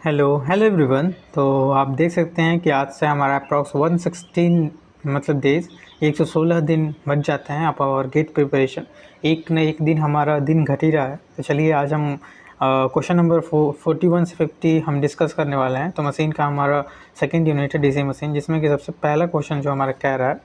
Hello hello everyone. तो आप देख सकते हैं कि आज से हमारा अप्रॉक्स 116 मतलब डेज 116 दिन बच जाते हैं आप और गेट प्रिपरेशन। एक न एक दिन हमारा दिन घट ही रहा है। तो चलिए आज हम क्वेश्चन नंबर 41 से 50 हम डिस्कस करने वाले हैं। तो मशीन का हमारा सेकंड यूनिट है डीसी मशीन, जिसमें कि सबसे पहला क्वेश्चन जो हमारा कह रहा है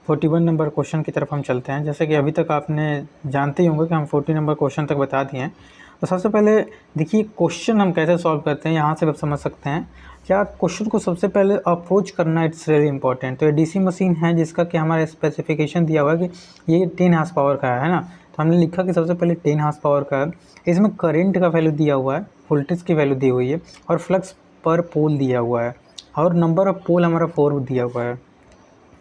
41 नंबर क्वेश्चन की तरफ हम चलते हैं। जैसे कि अभी तक आपने जानते ही होंगे कि हम 40 नंबर क्वेश्चन तक बता दिए हैं। तो सबसे पहले देखिए क्वेश्चन हम कैसे सॉल्व करते हैं, यहाँ से आप समझ सकते हैं। क्या क्वेश्चन को सबसे पहले अप्रोच करना इट्स रियली इंपॉर्टेंट। तो ये डीसी मशीन है जिसका कि हमारा स्पेसिफिकेशन दिया हुआ है कि ये 10 हार्स पावर का है ना। तो हमने लिखा कि सबसे पहले 10 हार्स पावर का है। इसमें करंट का वैल्यू दिया हुआ है, वोल्टेज की वैल्यू दी हुई है और फ्लक्स पर पोल दिया हुआ है और नंबर ऑफ पोल हमारा 4 दिया हुआ है।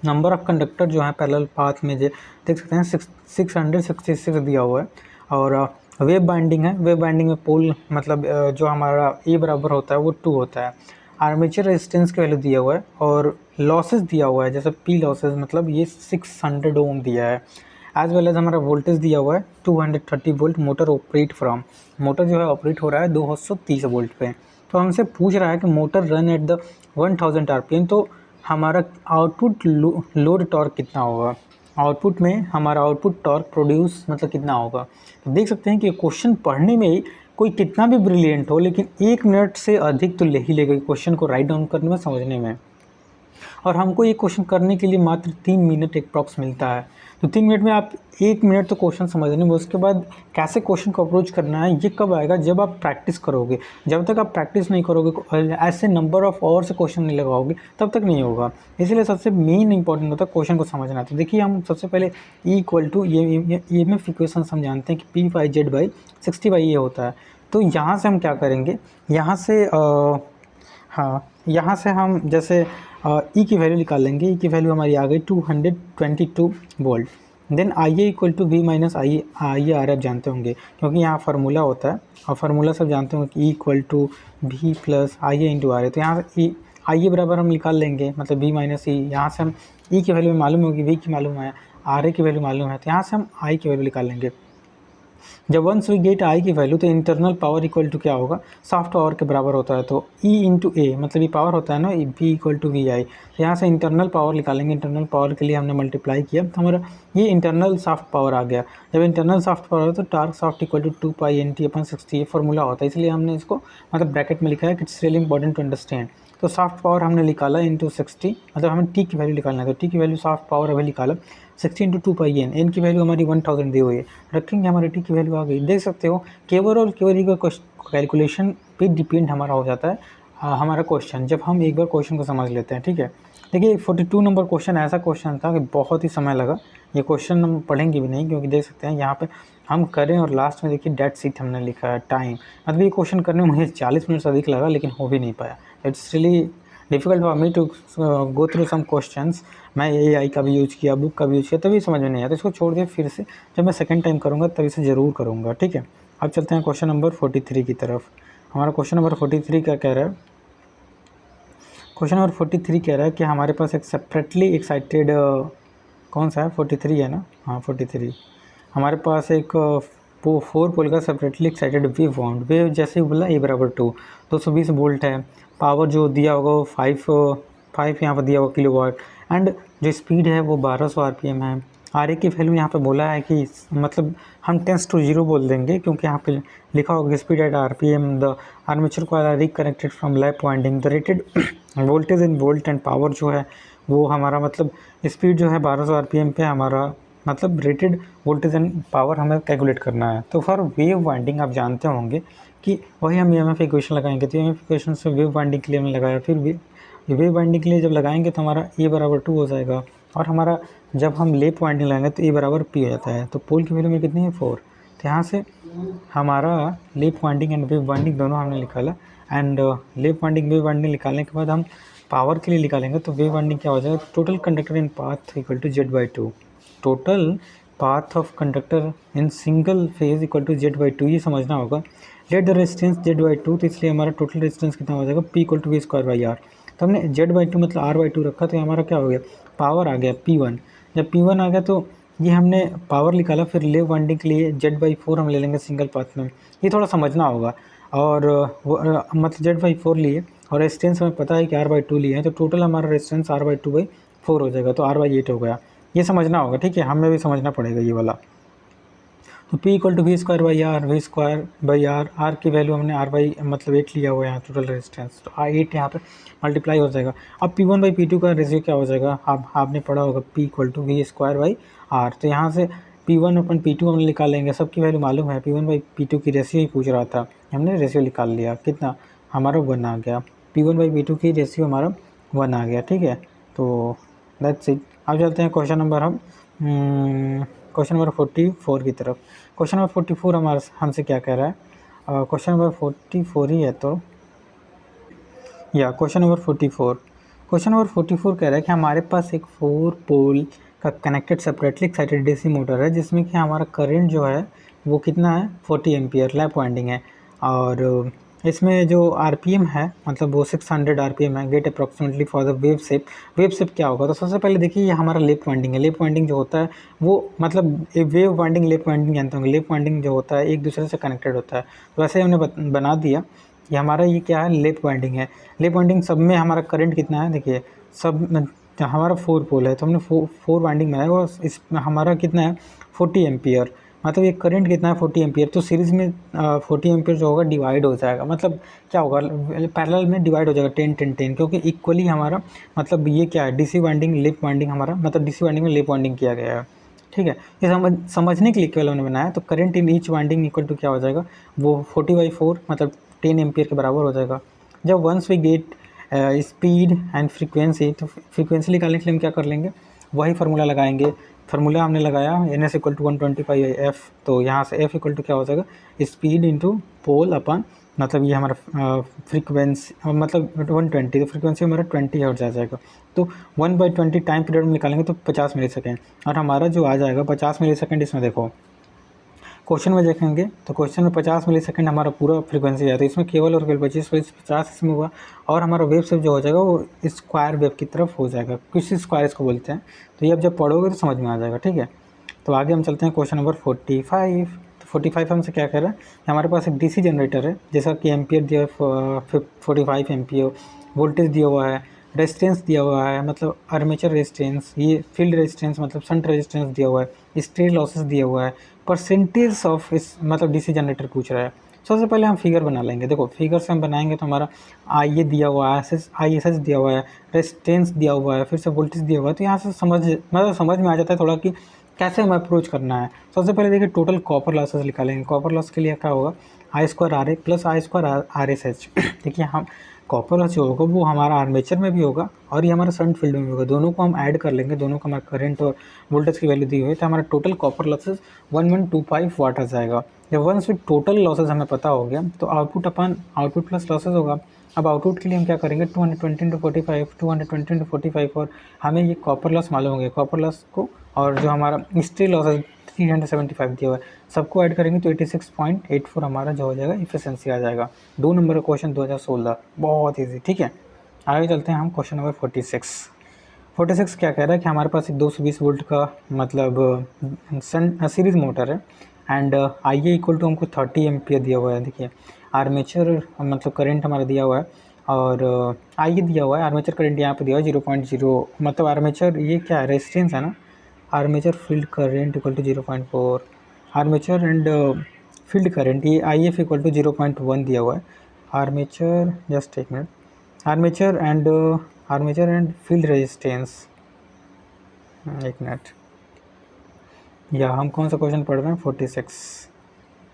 नंबर ऑफ कंडक्टर जो है पैरेलल पाथ में जो देख सकते हैं 666 दिया हुआ है। और वेव बाइंडिंग है, वेव बाइंडिंग में पोल मतलब जो हमारा ए बराबर होता है वो 2 होता है। आर्मेचर रेजिस्टेंस की वैल्यू दिया हुआ है और लॉसेस दिया हुआ है, जैसे पी लॉसेस मतलब ये 600 ओम दिया है। एज वेल एज हमारा वोल्टेज दिया हुआ है 230 volt. Motor operate from, motor जो है ऑपरेट हो रहा है 230 वोल्ट पे। तो हमसे पूछ रहा है कि motor run at the 1000 RPM, तो हमारा आउटपुट लोड टॉर्क कितना होगा। आउटपुट में हमारा आउटपुट टॉर्क प्रोड्यूस मतलब कितना होगा। तो देख सकते हैं कि क्वेश्चन पढ़ने में ही कोई कितना भी ब्रिलियंट हो, लेकिन 1 मिनट से अधिक तो ले ही लेगा क्वेश्चन को राइट डाउन करने में, समझने में। और हमको ये क्वेश्चन करने के लिए मात्र 3 मिनट अप्रॉक्स मिलता है। तो 3 मिनट में आप 1 मिनट तो क्वेश्चन समझने में, उसके बाद कैसे क्वेश्चन को अप्रोच करना है ये कब आएगा, जब आप प्रैक्टिस करोगे। जब तक आप प्रैक्टिस नहीं करोगे, ऐसे नंबर ऑफ आवर से क्वेश्चन नहीं लगाओगे, तब तक नहीं होगा। इसलिए सबसे मेन इंपॉर्टेंट होता है क्वेश्चन को समझना। तो देखिए हम सबसे पहले ई इक्वल टू ये EMF इक्वेशन हम जानते हैं कि P Y Z by 60/A होता है। तो यहाँ से हम क्या करेंगे, यहाँ से हाँ, यहाँ से हम जैसे ई की वैल्यू निकाल लेंगे। ई की वैल्यू हमारी आ गई 222 volt. Then I A equal to V minus I R आप जानते होंगे, क्योंकि यहाँ फार्मूला होता है और फार्मूला सब जानते होंगे कि E equal to V plus I A into R A. तो यहाँ ई आई ए बराबर हम निकाल लेंगे, मतलब वी माइनस ई। यहाँ से हम ई की वैल्यू मालूम होगी, वी की मालूम है, आर ए की वैल्यू मालूम है, तो यहाँ से हम आई की वैल्यू निकाल लेंगे। जब वंस वी गेट आई की वैल्यू तो इंटरनल पावर इक्वल टू क्या होगा, सॉफ्ट पावर के बराबर होता है। तो ई इंटू ए मतलब ये पावर होता है ना, बी इक्वल टू वी आई। तो यहाँ से इंटरनल पावर निकालेंगे। इंटरनल पावर के लिए हमने मल्टीप्लाई किया तो हमारा ये इंटरनल सॉफ्ट पावर आ गया। जब इंटरनल सॉफ्ट पावर हो तो torque soft equal to 2π/NT/60 ये फॉर्मूला होता है, इसलिए हमने इसको मतलब ब्रैकेट में लिखा है कि it's really important to understand. तो सॉफ्ट पावर हमने निकाला इंटू 60, मतलब हमें टी की वैल्यू निकालना है। तो टी की वैल्यू सॉफ्ट पावर अभी निकाला 60 इंटू 2π/N। एन की वैल्यू हमारी 1000 दी हुई है, रखेंगे हमारी टी की वैल्यू आ गई। देख सकते हो केवल और केवल एक कैलकुलेशन पे डिपेंड हमारा हो जाता है हमारा क्वेश्चन, जब हम एक बार क्वेश्चन को समझ लेते हैं। ठीक है, देखिए 42 नंबर क्वेश्चन ऐसा क्वेश्चन था कि बहुत ही समय लगा। ये क्वेश्चन हम पढ़ेंगे भी नहीं, क्योंकि देख सकते हैं यहाँ पे हम करें और लास्ट में देखिए डेट सीट हमने लिखा है टाइम। मतलब ये क्वेश्चन करने में मुझे 40 मिनट से अधिक लगा, लेकिन हो भी नहीं पाया। It's really difficult for me to go through some questions. मैं एआई का भी यूज़ किया, बुक का भी यूज़ किया, तभी समझ में नहीं आता। इसको छोड़ दिया, फिर से जब मैं सेकंड टाइम करूँगा तब इसे ज़रूर करूँगा। ठीक है, अब चलते हैं क्वेश्चन नंबर 43 की तरफ। हमारा क्वेश्चन नंबर 43 क्या कह रहा है। क्वेश्चन नंबर 43 कह रहा है कि हमारे पास एक सेपरेटली एक्साइटेड कौन सा है, 43 है ना, हाँ 43। हमारे पास एक 4 पोल का separately excited wave wound, wave जैसे ही बोला ए बराबर 220 वोल्ट है। पावर जो दिया होगा वो 5 यहाँ पर दिया होगा किलोवाट, एंड जो स्पीड है वो 1200 आरपीएम है। आर ए की वैल्यू यहाँ पे बोला है कि मतलब हम 10/0 बोल देंगे, क्योंकि यहाँ पे लिखा होगा speed at RPM the armature coil reconnected from lap winding the rated voltage in volt and power जो है वो हमारा मतलब स्पीड जो है 1200 आरपीएम पे हमारा मतलब रेटेड वोल्टेज एंड पावर हमें कैलकुलेट करना है। तो फॉर वेव वाइंडिंग आप जानते होंगे कि वही हम EMF इक्वेशन लगाएंगे। तो EMF इक्वेशन से वेव वाइंडिंग के लिए हमने लगाया, फिर वेव वाइंडिंग के लिए जब लगाएंगे तो हमारा ए बराबर 2 हो जाएगा, और हमारा जब हम लेप वाइंडिंग लगाएंगे तो ए बराबर पी हो जाता है। तो पोल की वैल्यू में कितनी है 4। तो यहाँ से हमारा लेप वाइंडिंग एंड वेव वाइंडिंग दोनों हमने निकाला। एंड लेप वाइंडिंग वेव वाइंडिंग निकालने के बाद हम पावर के लिए निकालेंगे। तो वेव वाइंडिंग क्या हो जाएगा, total conductor in path equal to Z/2। Total path of conductor in single phase equal to Z/2, ये समझना होगा। लेट द रेजिस्टेंस Z/2, तो इसलिए हमारा टोटल रेजिस्टेंस कितना हो जाएगा, P इक्वल टू V²/R। तो हमने Z/2 मतलब R/2 रखा, तो हमारा क्या हो गया, पावर आ गया P1। जब P1 आ गया तो ये हमने पावर निकाला। फिर लेव वाइंडिंग के लिए Z/4 हम ले लेंगे सिंगल पाथ में, ये थोड़ा समझना होगा। और मतलब Z/4 लिए और रेजिस्टेंस हमें पता है कि R/2 लिए हैं, तो टोटल हमारा रेजिस्टेंस R/2/4 हो जाएगा, तो R/8 हो गया। ये समझना होगा, ठीक है, हमें भी समझना पड़ेगा ये वाला। तो P = V²/R, V²/R, R की वैल्यू हमने मतलब 8 लिया हुआ है यहाँ टोटल रेजिस्टेंस, तो 8 यहाँ पे मल्टीप्लाई हो जाएगा। अब P1/P2 का रेशियो क्या हो जाएगा, आपने पढ़ा होगा P = V²/R, तो यहाँ से P1/P2 हम निकाल लेंगे, सबकी वैल्यू मालूम है, P1/P2 की रेशियो ही पूछ रहा था, हमने रेशियो निकाल लिया, कितना हमारा 1 आ गया, P1/P2 की रेशियो हमारा 1 आ गया, ठीक है। तो दैट्स इट। अब चलते हैं क्वेश्चन नंबर 44 की तरफ। क्वेश्चन नंबर 44 हमारे हमसे क्या कह रहा है, क्वेश्चन नंबर 44 ही है, तो या क्वेश्चन नंबर 44 कह रहा है कि हमारे पास एक 4 पोल का connected separately excited DC motor है, जिसमें कि हमारा करंट जो है वो कितना है, 40 एम्पियर लैप वाइंडिंग है, और इसमें जो आरपीएम है मतलब वो 600 आरपीएम है। Get approximately for the wave shape. Wave shape क्या होगा, तो सबसे पहले देखिए ये हमारा लेप वाइंडिंग है। लेप वाइंडिंग जो होता है वो मतलब वेव वाइंडिंग लेप वाइंडिंग जानते होंगे, लेप वाइंडिंग जो होता है एक दूसरे से कनेक्टेड होता है, तो वैसे हमने बना दिया। ये हमारा ये क्या है, लेप वाइंडिंग है। लेप वाइंडिंग सब में हमारा करंट कितना है, देखिए सब में हमारा 4 पोल है, तो हमने 4 वाइंडिंग बनाया और इसमें हमारा कितना है 40 एम्पियर, मतलब ये करंट कितना है 40 एम्पियर। तो सीरीज़ में 40 एम्पियर जो होगा डिवाइड हो जाएगा, मतलब क्या होगा पैरेलल में डिवाइड हो जाएगा 10-10-10, क्योंकि इक्वली हमारा मतलब ये क्या है डीसी वाइंडिंग लेप वाइंडिंग हमारा मतलब डीसी वाइंडिंग में लेप वाइंडिंग किया गया है, ठीक है। ये समझने के लिए केवल हमने बनाया। तो current in each winding equal to क्या हो जाएगा, वो 40/4 मतलब 10 एम्पियर के बराबर हो जाएगा। जब once we get speed and frequency, तो फ्रीक्वेंसी निकालने के लिए हम क्या कर लेंगे, वही फार्मूला लगाएंगे। फार्मूला हमने लगाया NS = 125/F, तो यहाँ से F = क्या हो जाएगा, स्पीड इंटू पोल अपन मतलब ये हमारा फ्रीक्वेंसी मतलब 120, तो फ्रीक्वेंसी हमारा 20 हर्ट्ज आ जाएगा। तो 1/20 टाइम पीरियड में निकालेंगे तो 50 मिलीसेकेंड, और हमारा जो आ जाएगा 50 मिलीसेकेंड, इसमें देखो क्वेश्चन में देखेंगे तो क्वेश्चन में 50 मिलीसेकंड हमारा पूरा फ्रीक्वेंसी है, तो इसमें केवल और केवल 25-50 इसमें हुआ, और हमारा वेव शेप जो हो जाएगा वो स्क्वायर वेव की तरफ हो जाएगा, किसी स्क्वायर इसको बोलते हैं। तो ये अब जब पढ़ोगे तो समझ में आ जाएगा, ठीक है। तो आगे हम चलते हैं क्वेश्चन नंबर 45। तो 45 हमसे क्या कह रहा है, हमारे पास एक डीसी जनरेटर है, जैसा कि एम्पियर दिया है 45 एम्पियर, वोल्टेज दिया हुआ है, रेजिस्टेंस दिया हुआ है मतलब आर्मेचर रेजिस्टेंस, ये फील्ड रेजिस्टेंस मतलब शंट रेजिस्टेंस दिया हुआ है, स्ट्रे लॉसेस दिया हुआ है, परसेंटेज ऑफ इस मतलब डीसी जनरेटर पूछ रहा है। सबसे पहले हम फिगर बना लेंगे। देखो फिगर से हम बनाएंगे तो हमारा आई ए दिया हुआ है, ISS दिया हुआ है, रेजिस्टेंस दिया हुआ है, फिर से वोल्टेज दिया हुआ है, तो यहाँ से समझ में आ जाता है थोड़ा कि कैसे हमें अप्रोच करना है। सबसे पहले देखिए टोटल कॉपर लॉसेस निकालेंगे। कॉपर लॉस के लिए क्या होगा, I² RA + I² RSH। देखिए हम कॉपर लॉस जो होगा वो हमारा आर्मेचर में भी होगा और ये हमारा शंट फील्ड में भी होगा, दोनों को हम ऐड कर लेंगे, दोनों का हमारा करंट और वोल्टेज की वैल्यू दी हुई है, तो हमारा टोटल कॉपर लॉसेस 1125 वाट आ जाएगा। जब वंस विथ टोटल लॉसेस हमें पता हो गया तो आउटपुट अपन आउटपुट प्लस लॉसेस होगा। अब आउटपुट के लिए हम क्या करेंगे, 220 × 45 और हमें ये कॉपर लॉस मालूम हो गया, कॉपर लॉस को और जो हमारा स्ट्रे लॉसेस 375 दिया हुआ है, सबको ऐड करेंगे तो 86.84 हमारा जो हो जाएगा इफिशिएंसी आ जाएगा। 2 नंबर का क्वेश्चन 2016, बहुत ईजी, ठीक है। आगे चलते हैं हम क्वेश्चन नंबर 46 क्या कह रहा है कि हमारे पास एक 220 वोल्ट का मतलब सीरीज़ मोटर है एंड IA = हमको 30 एम्पियर दिया हुआ है। देखिए आर्मेचर मतलब करंट हमारा दिया हुआ है और IA दिया हुआ है, आर्मेचर करंट यहाँ पे दिया हुआ है 0.0, मतलब आर्मेचर ये क्या है रेजिस्टेंस है ना, armature field current = 0.4, armature and field current ये IF = 0.1 दिया हुआ है। आर्मेचर जस्ट एक minute, armature and field resistance, एक मिनट, या हम कौन सा क्वेश्चन पढ़ रहे हैं 46,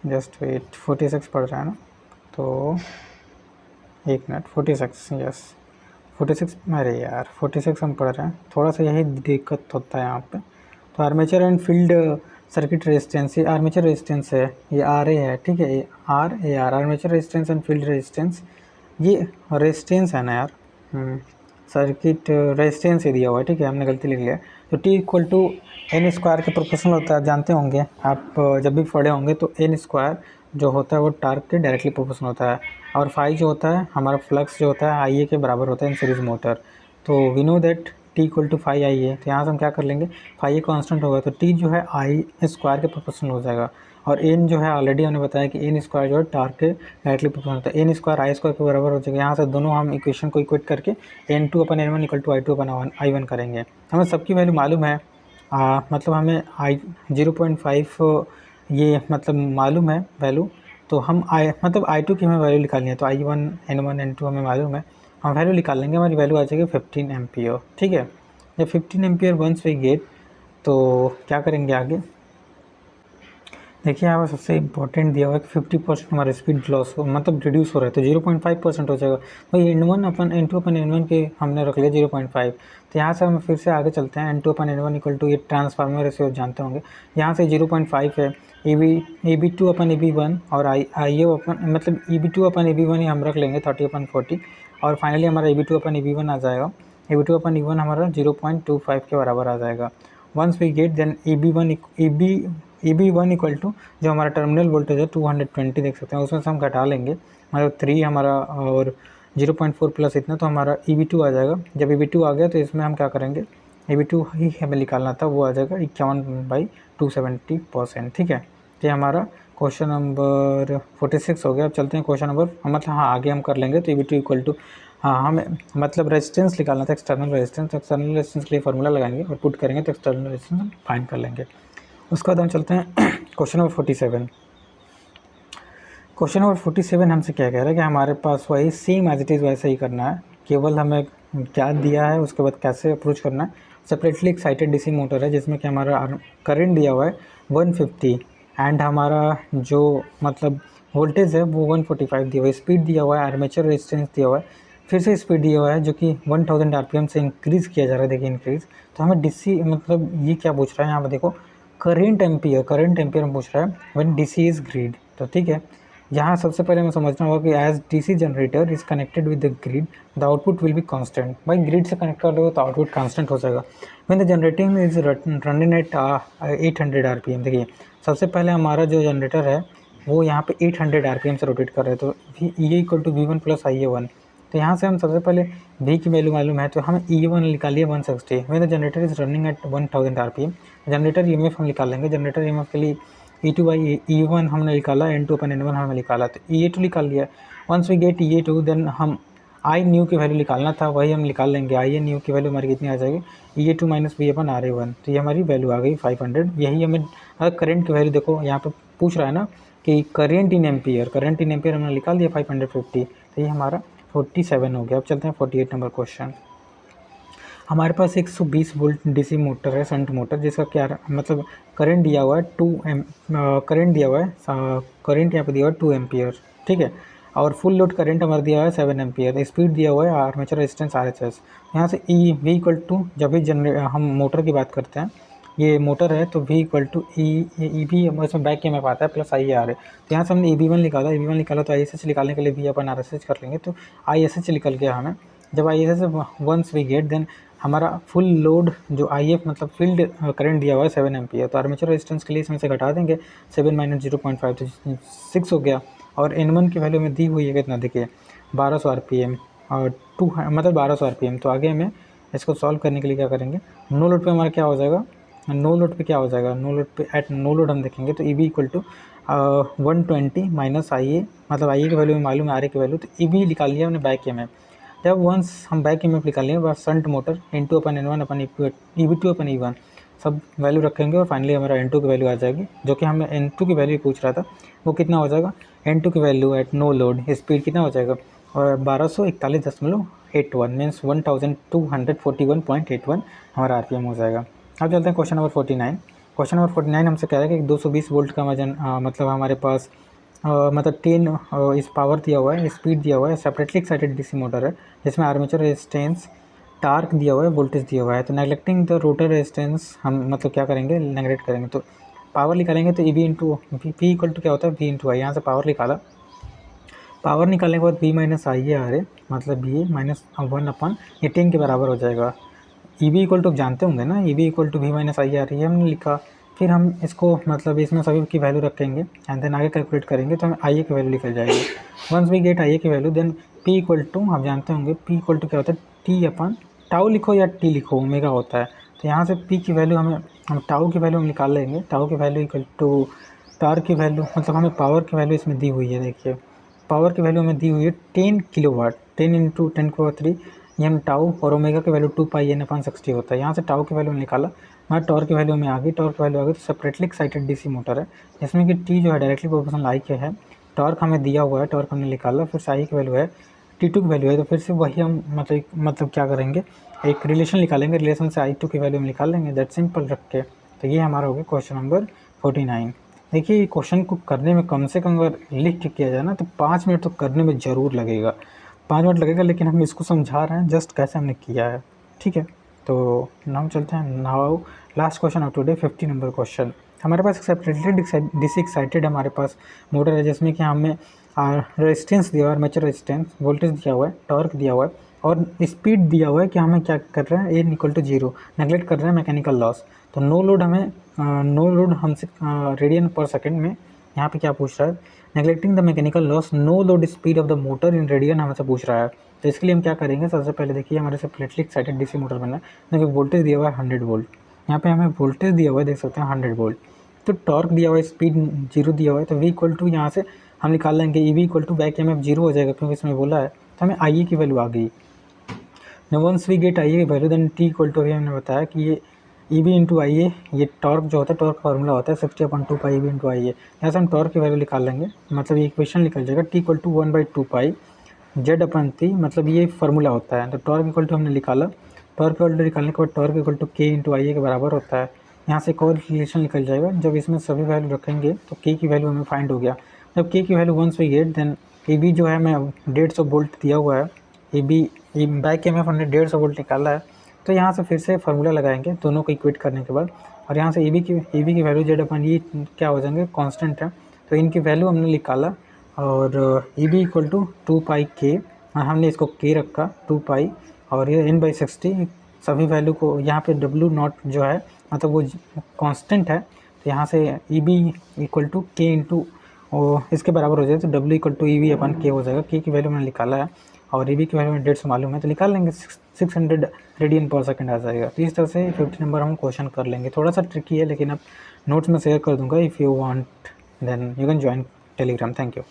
जस्ट वेट 46 पढ़ रहे हैं ना, तो एक मिनट 46, यस 46, अरे यार 46 हम पढ़ रहे हैं, थोड़ा सा यही दिक्कत होता है यहाँ पे। तो armature and field circuit resistance, ये आर्मेचर रेजिस्टेंस है, ये RA है, ठीक है, ये RAR armature resistance and field resistance, ये रेजिस्टेंस है ना यार, सर्किट रेजिस्टेंस ही दिया हुआ है, ठीक है, हमने गलती लिख लिया। तो T = N² के प्रोपोर्शनल होता है, जानते होंगे आप जब भी पढ़े होंगे, तो N² जो होता है वो टार्क के डायरेक्टली प्रोपोर्शनल होता है, और फाई जो होता है हमारा फ्लक्स जो होता है IA के बराबर होता है इन सीरीज मोटर। तो we know that T = 5IA, तो यहाँ से हम क्या कर लेंगे, फाई कांस्टेंट होगा तो T जो है I² के प्रोपोर्शनल हो जाएगा, और एन जो है ऑलरेडी हमने बताया कि एन स्क्वायर जो है टार्क के डायरेक्टली प्रोपोर्शनल होता है, एन स्क्वायर आई स्क्वायर के बराबर हो जाएगा। यहाँ से दोनों हम इक्वेशन को इक्वेट करके N2/N1 इक्वल टू I2/I1 करेंगे। हमें सबकी वैल्यू मालूम है, मतलब हमें आई 0.5 ये मतलब मालूम है वैल्यू, तो हम मतलब I2 की हमें वैल्यू निकालनी है, तो I1 N1 N2 हमें मालूम है, हम वैल्यू निकाल लेंगे। हमारी वैल्यू आ जाएगी 15 एम्पियर। ठीक है, जब 15 एम्पियर वंस वी गेट, तो क्या करेंगे आगे देखिए, यहाँ पर सबसे इंपॉर्टेंट दिया हुआ है कि 50% हमारा स्पीड लॉस हो, मतलब रिड्यूस हो रहा है, तो 0.5% हो जाएगा। भाई N2/N1 के हमने रख लिया 0.5, तो यहाँ से हम फिर से आगे चलते हैं। N2/N1 इक्वल टू ये ट्रांसफार्मर रेशियो जानते होंगे, यहाँ से 0.5 है, EB2/EB1 और मतलब EB2/EB1 ही हम रख लेंगे 30/40, और फाइनली हमारा EB2/EB1 आ जाएगा। EB2/EB1 हमारा 0.25 के बराबर आ जाएगा। Once we get then EB1 equal to जो हमारा टर्मिनल वोल्टेज है 220 देख सकते हैं, उसमें से हम घटा लेंगे, मतलब 3 हमारा और 0.4 प्लस इतना, तो हमारा EB2 आ जाएगा। जब EB2 आ गया तो इसमें हम क्या करेंगे, EB2 ही हमें निकालना था, वो आ जाएगा 51/270%। ठीक है, तो ये हमारा क्वेश्चन नंबर 46 हो गया। अब चलते हैं क्वेश्चन नंबर, मतलब हाँ आगे हम कर लेंगे। तो EB2 इक्वल टू, हाँ हमें मतलब रेजिस्टेंस निकालना था, एक्सटर्नल रेजिस्टेंस, तो एक्सटर्नल रेजिस्टेंस के लिए फार्मूला लगाएंगे और पुट करेंगे, तो एक्सटर्नल रेजिस्टेंस फाइंड कर लेंगे। उसके बाद हम चलते हैं क्वेश्चन नंबर 47। क्वेश्चन नंबर 47 हमसे क्या कह रहा है कि हमारे पास वही सेम एज इट इज़ वैसे ही करना है, केवल हमें क्या दिया है उसके बाद कैसे अप्रोच करना है। सेपरेटली एक्साइटेड डीसी मोटर है जिसमें कि हमारा करंट दिया हुआ है 150 एंड हमारा जो मतलब वोल्टेज है वो 145 दिया हुआ है, स्पीड दिया हुआ है, आर्मेचर रेजिस्टेंस दिया हुआ है, फिर से स्पीड दिया हुआ है जो कि 1000 RPM से इंक्रीज़ किया जा रहा है। देखिए इंक्रीज़, तो हमें डीसी मतलब ये क्या पूछ रहा है यहाँ पर, देखो करंट एम्पियर में पूछ रहा है व्हेन डीसी इज ग्रिड। तो ठीक है, यहाँ सबसे पहले हमें समझना होगा कि as DC generator is connected with the grid the output will be constant. भाई ग्रिड से कनेक्ट कर लो तो आउटपुट कांस्टेंट हो जाएगा। When the generating is running at 800 RPM। देखिए सबसे पहले हमारा जो जनरेटर है वो यहाँ पे 800 RPM से रोटेट कर रहे हैं, तो E equal to V1 plus IA1। तो यहाँ से हम सबसे पहले V की वैल्यू मालूम है, तो हमें E1 निकालिए 160। When the generator is running eight 1000 RPM, generator EMF हम निकाल लेंगे। जनरेटर EMF के लिए E2/E1 हमने निकाला, N2/N1 हमने निकाला, तो E2 निकाल लिया। Once we gate E2 then हम आई न्यू की वैल्यू निकालना था, वही हम निकाल लेंगे। आई न्यू की वैल्यू हमारी कितनी आ जाएगी, E2 माइनस V/RA1, तो ये हमारी वैल्यू आ गई 500। यही हमें करंट की वैल्यू देखो यहाँ पे पूछ रहा है ना कि करंट इन एम्पियर हमने निकाल दिया 550, तो ये हमारा 47 हो गया। अब चलते हैं 48 नंबर क्वेश्चन। हमारे पास 120 वोल्ट डीसी मोटर है, शंट मोटर, जिसका क्या मतलब करंट दिया हुआ है करंट दिया हुआ है, करंट यहाँ पे दिया हुआ है 2 एम्पियर। ठीक है, और फुल लोड करंट हमारा दिया हुआ है 7 एम्पियर, स्पीड दिया हुआ है, आर्मेचर रेजिस्टेंस RHS। यहाँ से V इक्वल टू, जब भी हम मोटर की बात करते हैं, ये मोटर है, तो V इक्वल टू EB इसमें बैक EMF आता है प्लस IAR है। तो यहाँ से हमने EB1 निकाला, तो ISH निकालने के लिए V अपन RSH कर लेंगे, तो ISH निकल गया हमें। जब ISH once we get then हमारा फुल लोड जो IF मतलब फील्ड करंट दिया हुआ है 7 एम्पियर, तो आर्मेचर रेजिस्टेंस के लिए इसमें से घटा देंगे 7 माइनस 0.5, तो 6 हो गया। और N1 की वैल्यू में दी हुई है कितना, देखिए 1200 RPM और 2 मतलब 1200 RPM। तो आगे हमें इसको सॉल्व करने के लिए क्या करेंगे, नो लोड पे हमारा क्या हो जाएगा, नो लोड पे क्या हो जाएगा, नो लोड पे एट नो लोड हम देखेंगे, तो EB equal to 120 minus IA, मतलब IA की वैल्यू में मालूम है, RA की वैल्यू, तो EB निकाल लिया हमने बैक EMF। जब वंस हम बैक EMF निकाल लेंगे, बस शंट मोटर N2/N1 EB2/E1 सब वैल्यू रखेंगे, और फाइनली हमारा N2 की वैल्यू आ जाएगी, जो कि हमें N2 की वैल्यू पूछ रहा था, वो कितना हो जाएगा, N2 की value at no load speed कितना हो जाएगा, और 1241.81 मीन्स 1241.81 हमारा RPM हो जाएगा। अब चलते हैं क्वेश्चन नंबर 49। क्वेश्चन नंबर 49 हमसे कह रहा है कि 220 वोल्ट का वजन मतलब हमारे पास मतलब 10 इस पावर दिया हुआ है, स्पीड दिया हुआ है, सेपरेटली एक्साइटेड डीसी मोटर है जिसमें आर्मेचर रेजिस्टेंस टार्क दिया हुआ है, वोल्टेज दिया हुआ है। तो नेगलेक्टिंग द रोटर रेजिस्टेंस हम मतलब क्या करेंगे, नेगलेक्ट करेंगे, तो पावर निकालेंगे, तो EB into P equal to क्या होता है, V इंटू आई। यहाँ से पावर निकाला, पावर निकालने के बाद V माइनस IA मतलब V माइनस 1/, ये 10 के बराबर हो जाएगा। EB इक्वल टू जानते होंगे ना, EB equal to V minus IR, ये हमने लिखा। फिर हम इसको मतलब इसमें सभी की वैल्यू रखेंगे एंड देन आगे कैलकुलेट करेंगे, तो हमें IA की वैल्यू निकल जाएगी। वंस वी गेट IA की value then P equal to, आप जानते होंगे P इक्वल टू क्या होता है, T/, टाउ लिखो या T लिखो, ओमेगा होता है। तो यहाँ से P की वैल्यू हम टाउ की वैल्यू हम निकाल लेंगे, टाउ की वैल्यू इक्वल टू टॉर्क की वैल्यू मतलब हमें पावर की वैल्यू इसमें दी हुई है। देखिए पावर की वैल्यू हमें दी हुई है 10 किलोवाट, 10 इंटू 10⁻³ ये हम टाउ और ओमेगा की वैल्यू 2πn/60 होता है। यहाँ से टाउ की वैल्यू निकाला, हमारा टॉर्क की वैल्यू में आ गई। टॉर्क की वैल्यू आ गई तो सेपरेटली एक्साइटेड डीसी मोटर है जिसमें कि टी जो है डायरेक्टली प्रोपोर्शनल आई के है। टॉर्क हमें दिया हुआ है, टॉर्क हमने निकाला, फिर आई की वैल्यू है, T2 की वैल्यू है, तो फिर से वही हम मतलब क्या करेंगे, एक रिलेशन निकालेंगे, रिलेशन से I2 की वैल्यू हम निकाल लेंगे, दैट सिंपल रख के। तो ये हमारा हो गया क्वेश्चन नंबर 49। देखिए क्वेश्चन को करने में कम से कम अगर लिख के किया जाए ना तो 5 मिनट तो करने में ज़रूर लगेगा, 5 मिनट लगेगा, लेकिन हम इसको समझा रहे हैं जस्ट कैसे हमने किया है, ठीक है। तो नाउ चलते हैं, now last question of today 50 number question. हमारे पास सेपरेटली डीसी एक्साइटेड हमारे पास मोटर है जिसमें कि हमें रेजिस्टेंस दिया हुआ है, आर्मेचर रेजिस्टेंस, वोल्टेज दिया हुआ है, टॉर्क दिया हुआ है और स्पीड दिया हुआ है कि हमें क्या कर रहे हैं, ए इक्वल टू 0, नेगलेक्ट कर रहे हैं मैकेनिकल लॉस। तो नो लोड हमें नो लोड हमसे रेडियन पर सेकंड में यहाँ पे क्या पूछ रहा है, neglecting the mechanical loss no load speed of the motor in radian हमसे पूछ रहा है। तो इसके लिए हम क्या करेंगे, सबसे पहले देखिए हमारे से सेपरेटली एक्साइटेड डीसी मोटर बनना है। देखिए वोल्टेज दिया हुआ है 100 वोल्ट, यहाँ पे हमें वोल्टेज दिया हुआ है, देख सकते हैं 100 वोल्ट। तो टॉर्क दिया हुआ है, स्पीड 0 दिया हुआ है, तो V इक्वल टू यहाँ से हम निकाल लेंगे E V equal to back M F 0 हो जाएगा क्योंकि इसमें बोला है। तो हमें आई ए की वैल्यू आ गई। Once we get I A की value then T equal to, अभी हमने बताया कि ये ई बी इंटू आई ए, ये टॉर्क जो होता है, टॉर्क फार्मूला होता है 60/2π ई बी इंटू आई ए। यहाँ से हम टॉर्क की वैल्यू निकाल लेंगे, मतलब ये इक्वेशन निकल जाएगा टी इक्वल टू 1/2π Z/T, मतलब ये फार्मूला होता है। तो टॉर्क इक्वल टू हमने निकाला, टॉर्क इक्वल टू निकालने के बाद टॉर्क इक्वल टू के इंटू आई ए के बराबर होता है। यहाँ से एक और रिलेशन निकल जाएगा, जब इसमें सभी वैल्यू रखेंगे तो के की वैल्यू हमें फाइंड हो गया। जब के की value once we get then A B जो है हमें 150 वोल्ट दिया हुआ है, A B back M F हमने 150 वोल्ट निकाला है। तो यहाँ से फिर से फार्मूला लगाएंगे दोनों को इक्वेट करने के बाद, और यहाँ से ए बी की वैल्यू Z/E क्या हो जाएंगे, कांस्टेंट है, तो इनकी वैल्यू हमने निकाला। और E B equal to 2πk, हमने इसको के रखा 2π, और ये n/60 सभी वैल्यू को यहाँ पे W0 जो है मतलब वो कांस्टेंट है, तो यहाँ से ई बी इक्वल टू के इंटू इसके बराबर हो जाए, तो W इक्वल टू EV/K हो जाएगा। के की वैल्यू मैंने निकाला है और ई बी की वैल्यू 150 मालूम है, तो निकाल लेंगे 600 रेडियन पर सेकंड आ जाएगा। तो इस तरह से 50 नंबर हम क्वेश्चन कर लेंगे। थोड़ा सा ट्रिकी है लेकिन अब नोट्स में शेयर कर दूंगा, if you want then you can join Telegram. Thank you.